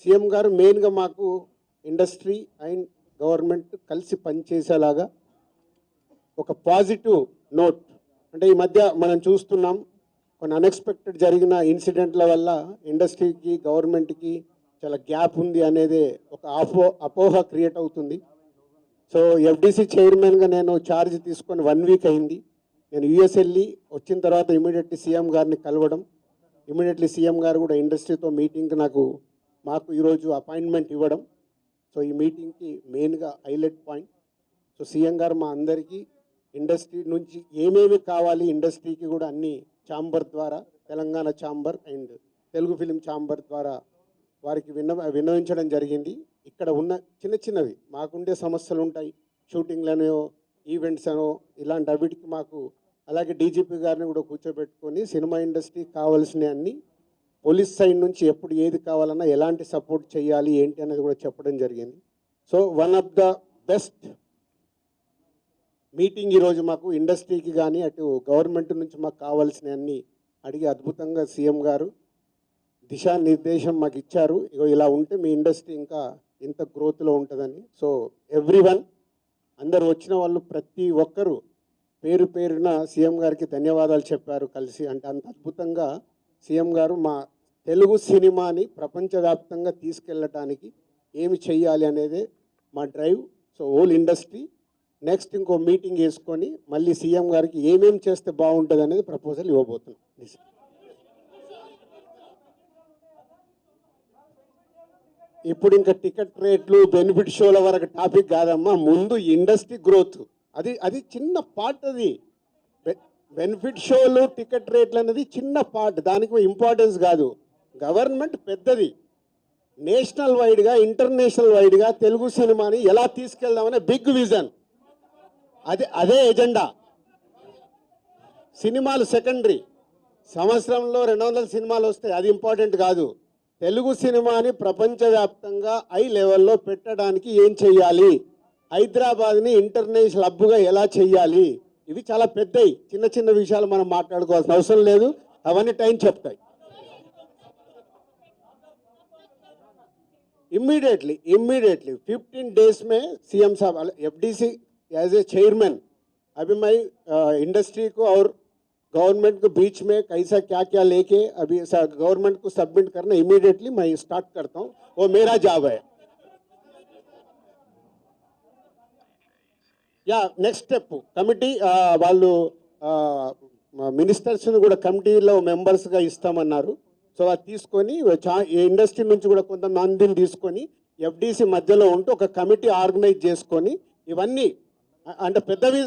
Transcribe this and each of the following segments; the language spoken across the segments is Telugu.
సీఎం గారు మెయిన్గా మాకు ఇండస్ట్రీ అండ్ గవర్నమెంట్ కలిసి పనిచేసేలాగా ఒక పాజిటివ్ నోట్, అంటే ఈ మధ్య మనం చూస్తున్నాం కొన్ని అన్ఎక్స్పెక్టెడ్ జరిగిన ఇన్సిడెంట్ల వల్ల ఇండస్ట్రీకి గవర్నమెంట్కి చాలా గ్యాప్ ఉంది అనేది ఒక అపోహ క్రియేట్ అవుతుంది. సో ఎఫ్డీసీ చైర్మన్గా నేను ఛార్జ్ తీసుకొని 1 వీక్ అయింది. నేను యూఎస్ వెళ్ళి వచ్చిన తర్వాత ఇమీడియట్లీ సీఎం గారిని కలవడం, ఇమీడియట్లీ సీఎం గారు కూడా ఇండస్ట్రీతో మీటింగ్కి మాకు ఈరోజు అపాయింట్మెంట్ ఇవ్వడం. సో ఈ మీటింగ్కి మెయిన్గా హైలైట్ పాయింట్. సో సీఎం గారు మా అందరికీ ఇండస్ట్రీ నుంచి ఏమేమి కావాలి, ఇండస్ట్రీకి కూడా అన్ని ఛాంబర్ ద్వారా, Telangana chamber and Telugu film chamber ద్వారా వారికి విన్నవించడం జరిగింది. ఇక్కడ ఉన్న చిన్నవి మాకుండే సమస్యలు ఉంటాయి, షూటింగ్లనో ఈవెంట్స్ అనో ఇలాంటి అవిటికి మాకు, అలాగే డీజీపీ గారిని కూడా కూర్చోబెట్టుకొని సినిమా ఇండస్ట్రీకి కావాల్సిన అన్ని పోలీస్ సైడ్ నుంచి ఎప్పుడు ఏది కావాలన్నా ఎలాంటి సపోర్ట్ చేయాలి ఏంటి అనేది కూడా చెప్పడం జరిగింది. So one of the best meeting ఈరోజు మాకు ఇండస్ట్రీకి కానీ అటు గవర్నమెంట్ నుంచి మాకు కావాల్సిన అన్ని అడిగి అద్భుతంగా సీఎం గారు దిశానిర్దేశం మాకు ఇచ్చారు. ఇగో ఇలా ఉంటే మీ ఇండస్ట్రీ ఇంకా ఇంత గ్రోత్లో ఉంటుందని. సో ఎవ్రీవన్, అందరు వచ్చిన వాళ్ళు ప్రతి ఒక్కరూ పేరు పేరున సీఎం గారికి ధన్యవాదాలు చెప్పారు కలిసి. అంటే అంత అద్భుతంగా సీఎం గారు మా తెలుగు సినిమాని ప్రపంచవ్యాప్తంగా తీసుకెళ్ళటానికి ఏమి చెయ్యాలి అనేదే మా drive. So whole industry next ఇంకో మీటింగ్ వేసుకొని మళ్ళీ సీఎం గారికి ఏమేమి చేస్తే బాగుంటుంది అనేది ప్రపోజల్ ఇవ్వబోతున్నాం. ఇప్పుడు ఇంకా టికెట్ రేట్లు, బెనిఫిట్ షోల వరకు టాపిక్ కాదమ్మా, ముందు ఇండస్ట్రీ గ్రోత్ అది చిన్న పార్ట్. అది బెనిఫిట్ షోలు, టికెట్ రేట్లు అనేది చిన్న పార్ట్, దానికి ఇంపార్టెన్స్ కాదు. గవర్నమెంట్ పెద్దది, నేషనల్ వైడ్గా ఇంటర్నేషనల్ వైడ్గా తెలుగు సినిమాని ఎలా తీసుకెళ్దామనే బిగ్ విజన్, అదే ఎజెండా. సినిమాలు సెకండరీ, సంవత్సరంలో 200 సినిమాలు వస్తాయి, అది ఇంపార్టెంట్ కాదు. తెలుగు సినిమాని ప్రపంచవ్యాప్తంగా హై లెవెల్లో పెట్టడానికి ఏం చెయ్యాలి, హైదరాబాద్ని ఇంటర్నేషనల్ హబ్గా ఎలా చెయ్యాలి, ఇవి చాలా పెద్దవి. చిన్న విషయాలు మనం మాట్లాడుకోవాల్సిన అవసరం లేదు, అవన్నీ టైం చెప్తాయి. इमीडिएटली 15 डेज में सीएम साहब एफडीसी एज ए चेयरमैन, अभी मैं इंडस्ट्री को और गवर्नमेंट के बीच में कैसा क्या लेके अभी गवर्नमेंट को सबमिट करना इमीडिएटली मैं स्टार्ट करता हूँ, वो मेरा जॉब है. या नेक्स्ट स्टेप कमिटी వాళ్ళు మినిస్టర్స్ని కూడా కమిటీలో మెంబర్స్గా ఇస్తామన్నారు. సో అది తీసుకొని ఇండస్ట్రీ నుంచి కూడా కొంతమందిని తీసుకొని ఎఫ్డీసీ మధ్యలో ఉంటూ ఒక కమిటీ ఆర్గనైజ్ చేసుకొని ఇవన్నీ, అంటే పెద్దవి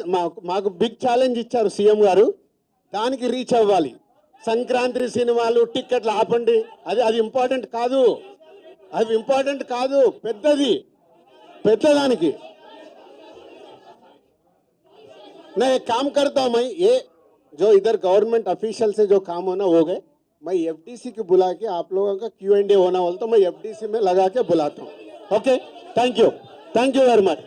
మాకు బిగ్ ఛాలెంజ్ ఇచ్చారు సీఎం గారు, దానికి రీచ్ అవ్వాలి. సంక్రాంతి సినిమాలు టిక్కెట్లు ఆపండి, అది ఇంపార్టెంట్ కాదు, పెద్దదానికి. मैं एक काम करता हूँ, मैं ये जो इधर गवर्नमेंट ऑफिशियल से जो काम होना हो गए, मैं एफडीसी की बुला के आप लोगों का Q&A होना बोलता हूँ, मैं एफडीसी में लगा के बुलाता हूँ. Okay, thank you very much.